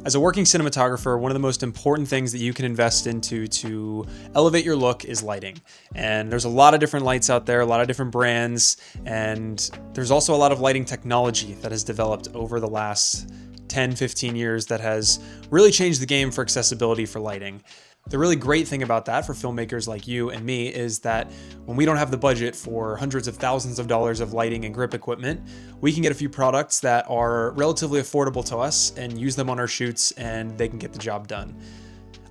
As a working cinematographer, one of the most important things that you can invest into to elevate your look is lighting. And there's a lot of different lights out there, a lot of different brands, and there's also a lot of lighting technology that has developed over the last 10, 15 years that has really changed the game for accessibility for lighting. The really great thing about that for filmmakers like you and me is that when we don't have the budget for hundreds of thousands of dollars of lighting and grip equipment, we can get a few products that are relatively affordable to us and use them on our shoots, and they can get the job done.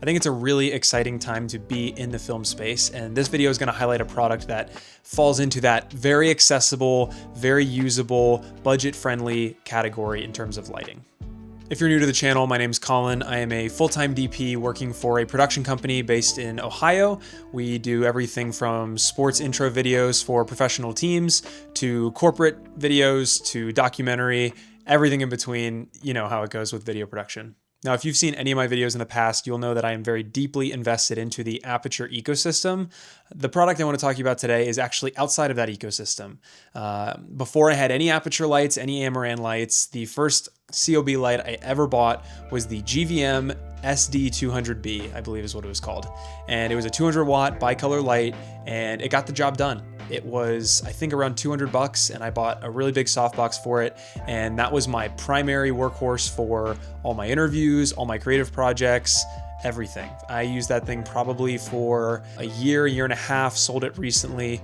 I think it's a really exciting time to be in the film space, and this video is going to highlight a product that falls into that very accessible, very usable, budget-friendly category in terms of lighting. If you're new to the channel, my name's Colin. I am a full-time DP working for a production company based in Ohio. We do everything from sports intro videos for professional teams to corporate videos to documentary, everything in between. You know how it goes with video production. Now, if you've seen any of my videos in the past, you'll know that I am very deeply invested into the aperture ecosystem. The product I want to talk to you about today is actually outside of that ecosystem. Before I had any aperture lights, any Amaran lights, the first COB light I ever bought was the GVM SD200B, I believe is what it was called. And it was a 200 watt bicolor light, and it got the job done. It was, I think, around $200, and I bought a really big softbox for it, and that was my primary workhorse for all my interviews, all my creative projects, everything. I used that thing probably for a year and a half, sold it recently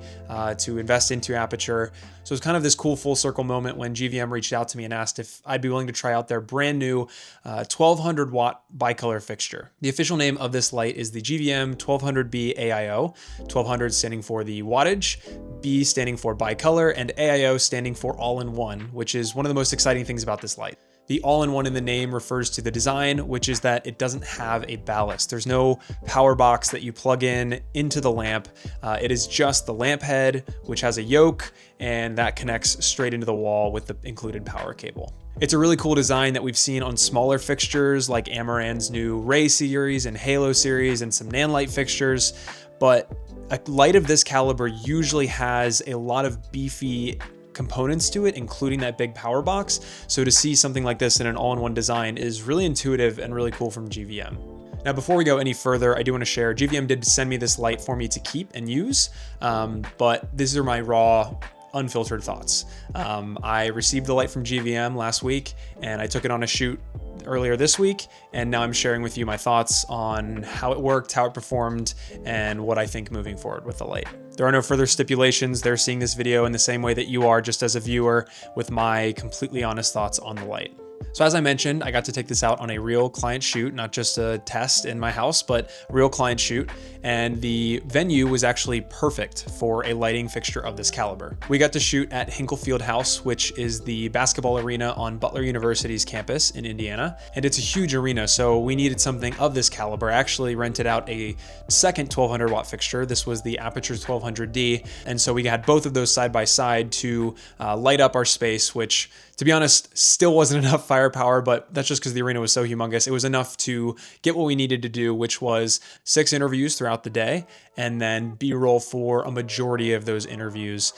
to invest into aperture. So it's kind of this cool full circle moment when GVM reached out to me and asked if I'd be willing to try out their brand new 1200 watt bicolor fixture. The official name of this light is the GVM 1200B AIO, 1200 standing for the wattage, B standing for bicolor, and AIO standing for all-in-one, which is one of the most exciting things about this light. The all-in-one in the name refers to the design, which is that it doesn't have a ballast. There's no power box that you plug in into the lamp. It is just the lamp head, which has a yoke, and that connects straight into the wall with the included power cable. It's a really cool design that we've seen on smaller fixtures like Amaran's new Ray series and Halo series and some Nanlite fixtures, but a light of this caliber usually has a lot of beefy components to it, including that big power box. So to see something like this in an all-in-one design is really intuitive and really cool from GVM. Now, before we go any further, I do want to share, GVM did send me this light for me to keep and use, but these are my raw, unfiltered thoughts. I received the light from GVM last week, and I took it on a shoot earlier this week, and now I'm sharing with you my thoughts on how it worked, how it performed, and what I think moving forward with the light. There are no further stipulations. They're seeing this video in the same way that you are, just as a viewer, with my completely honest thoughts on the light. So as I mentioned, I got to take this out on a real client shoot, not just a test in my house, but a real client shoot. And the venue was actually perfect for a lighting fixture of this caliber. We got to shoot at Hinkle Fieldhouse, which is the basketball arena on Butler University's campus in Indiana. And it's a huge arena, so we needed something of this caliber. I actually rented out a second 1200 watt fixture. This was the Aperture 1200D. And so we had both of those side by side to light up our space, which, to be honest, still wasn't enough firepower, but that's just because the arena was so humongous. It was enough to get what we needed to do, which was 6 interviews throughout the day, and then B-roll for a majority of those interviews.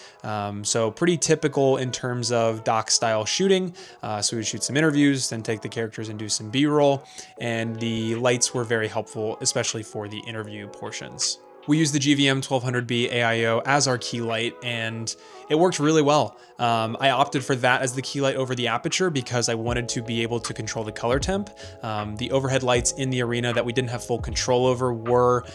So pretty typical in terms of doc style shooting. So we would shoot some interviews, then take the characters and do some B-roll, and the lights were very helpful, especially for the interview portions. We used the GVM 1200B AIO as our key light, and it worked really well. I opted for that as the key light over the aperture because I wanted to be able to control the color temp. The overhead lights in the arena that we didn't have full control over were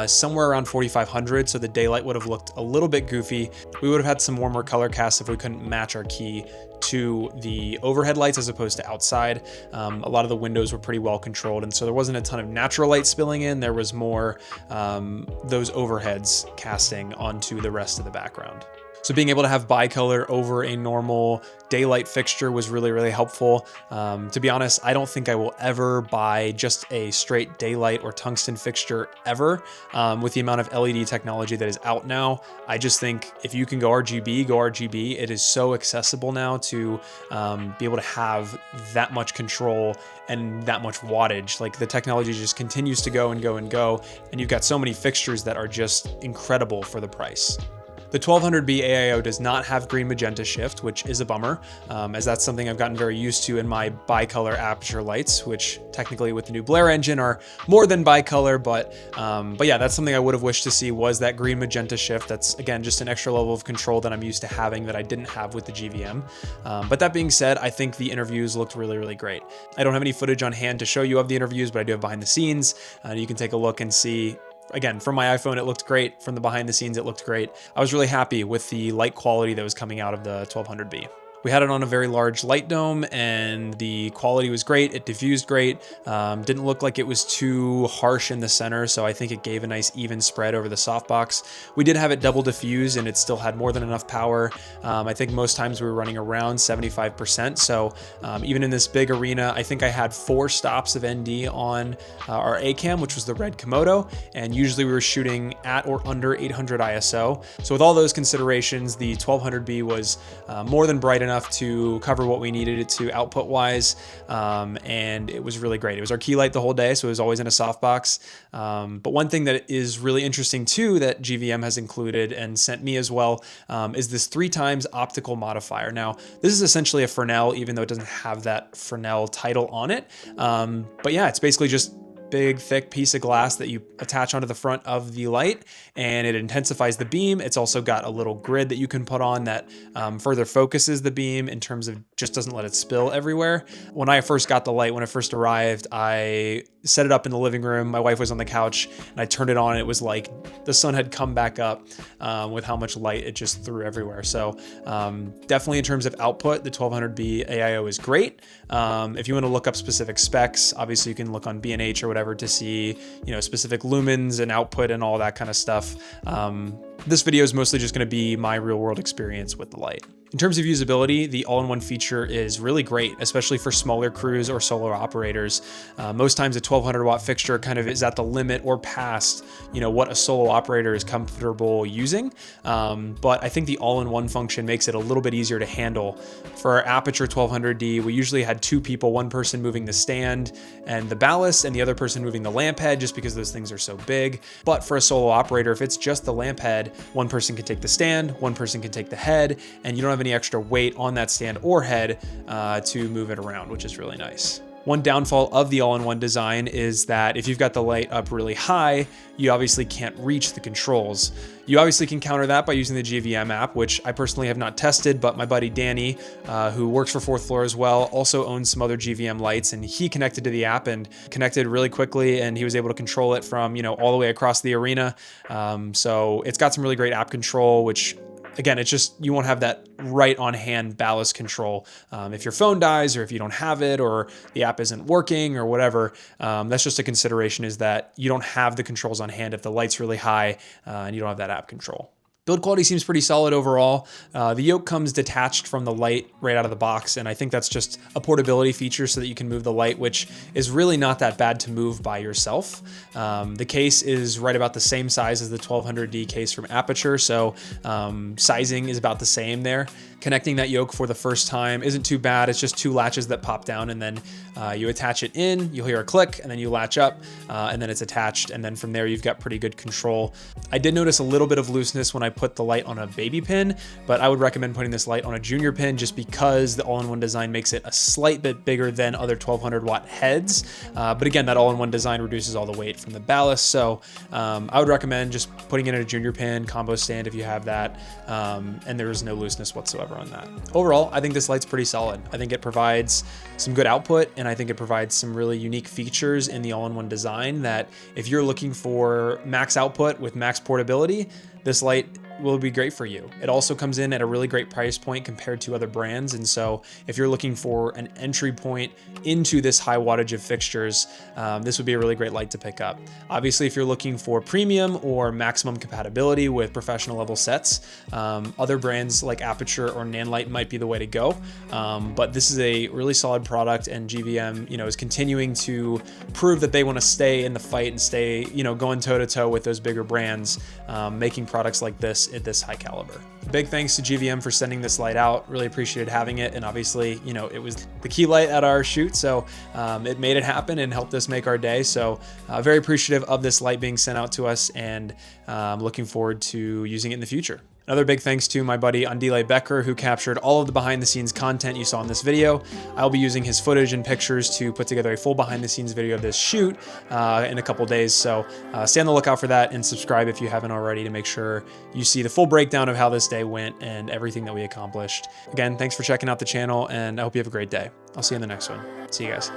somewhere around 4500, so the daylight would have looked a little bit goofy. We would have had some warmer color casts if we couldn't match our key to the overhead lights as opposed to outside. A lot of the windows were pretty well controlled, and so there wasn't a ton of natural light spilling in. There was more those overheads casting onto the rest of the background. So being able to have bicolor over a normal daylight fixture was really, really helpful. To be honest, I don't think I will ever buy just a straight daylight or tungsten fixture ever. With the amount of LED technology that is out now, I just think if you can go RGB, go RGB. It is so accessible now to be able to have that much control and that much wattage. Like, the technology just continues to go and go and go, and you've got so many fixtures that are just incredible for the price. The 1200B AIO does not have green magenta shift, which is a bummer, as that's something I've gotten very used to in my bicolor aperture lights, which technically with the new Blair engine are more than bicolor, but yeah, that's something I would have wished to see, was that green magenta shift. That's, again, just an extra level of control that I'm used to having that I didn't have with the GVM. But that being said, I think the interviews looked really, really great. I don't have any footage on hand to show you of the interviews, but I do have behind the scenes. You can take a look and see. Again, from my iPhone, it looked great. From the behind the scenes, it looked great. I was really happy with the light quality that was coming out of the 1200B. We had it on a very large light dome and the quality was great. It diffused great. Didn't look like it was too harsh in the center, so I think it gave a nice even spread over the softbox. We did have it double diffuse and it still had more than enough power. I think most times we were running around 75%. So even in this big arena, I think I had 4 stops of ND on our A-cam, which was the red Komodo, and usually we were shooting at or under 800 ISO. So with all those considerations, the 1200B was more than bright enough to cover what we needed it to output wise, and it was really great. It was our key light the whole day, so it was always in a softbox. But one thing that is really interesting too that GVM has included and sent me as well is this 3x optical modifier. Now, this is essentially a Fresnel, even though it doesn't have that Fresnel title on it. But yeah, it's basically just big thick piece of glass that you attach onto the front of the light, and it intensifies the beam. It's also got a little grid that you can put on that further focuses the beam in terms of just doesn't let it spill everywhere. When I first got the light, when it first arrived, I set it up in the living room. My wife was on the couch and I turned it on. And it was like the sun had come back up with how much light it just threw everywhere. So definitely in terms of output, the 1200B AIO is great. If you want to look up specific specs, obviously you can look on B&H or whatever to see, you know, specific lumens and output and all that kind of stuff. This video is mostly just going to be my real world experience with the light. In terms of usability, the all-in-one feature is really great, especially for smaller crews or solo operators. Most times a 1200 watt fixture kind of is at the limit or past, you know, what a solo operator is comfortable using. But I think the all-in-one function makes it a little bit easier to handle. For our Aperture 1200D, we usually had 2 people, one person moving the stand and the ballast and the other person moving the lamp head, just because those things are so big. But for a solo operator, if it's just the lamp head, one person can take the stand, one person can take the head, and you don't have any extra weight on that stand or head to move it around, which is really nice. One downfall of the all-in-one design is that if you've got the light up really high, you obviously can't reach the controls. You obviously can counter that by using the GVM app, which I personally have not tested, but my buddy Danny, who works for Fourth Floor as well, also owns some other GVM lights, and he connected to the app and connected really quickly, and he was able to control it from, you know, all the way across the arena. So it's got some really great app control, which again, it's just, you won't have that right on hand ballast control. If your phone dies or if you don't have it or the app isn't working or whatever, that's just a consideration, is that you don't have the controls on hand if the light's really high and you don't have that app control. Build quality seems pretty solid overall. The yoke comes detached from the light right out of the box, and I think that's just a portability feature so that you can move the light, which is really not that bad to move by yourself. The case is right about the same size as the 1200D case from Aperture, so sizing is about the same there. Connecting that yoke for the first time isn't too bad. It's just 2 latches that pop down, and then you attach it in, you'll hear a click, and then you latch up, and then it's attached, and then from there you've got pretty good control. I did notice a little bit of looseness when I put the light on a baby pin, but I would recommend putting this light on a junior pin just because the all-in-one design makes it a slight bit bigger than other 1200 watt heads. But again, that all-in-one design reduces all the weight from the ballast, so I would recommend just putting it in a junior pin, combo stand if you have that, and there is no looseness whatsoever on that. Overall, I think this light's pretty solid. I think it provides some good output, and I think it provides some really unique features in the all-in-one design that if you're looking for max output with max portability, this light will be great for you. It also comes in at a really great price point compared to other brands, and so if you're looking for an entry point into this high wattage of fixtures, this would be a really great light to pick up. Obviously, if you're looking for premium or maximum compatibility with professional level sets, other brands like Aperture or Nanlite might be the way to go, but this is a really solid product, and GVM, you know, is continuing to prove that they want to stay in the fight and stay, you know, going toe to toe with those bigger brands, making products like this at this high caliber. Big thanks to GVM for sending this light out. Really appreciated having it, and obviously, you know, it was the key light at our shoot, so it made it happen and helped us make our day. So very appreciative of this light being sent out to us, and looking forward to using it in the future. Another big thanks to my buddy Andile Becker, who captured all of the behind the scenes content you saw in this video. I'll be using his footage and pictures to put together a full behind the scenes video of this shoot in a couple days. So stay on the lookout for that and subscribe if you haven't already to make sure you see the full breakdown of how this day went and everything that we accomplished. Again, thanks for checking out the channel, and I hope you have a great day. I'll see you in the next one. See you guys.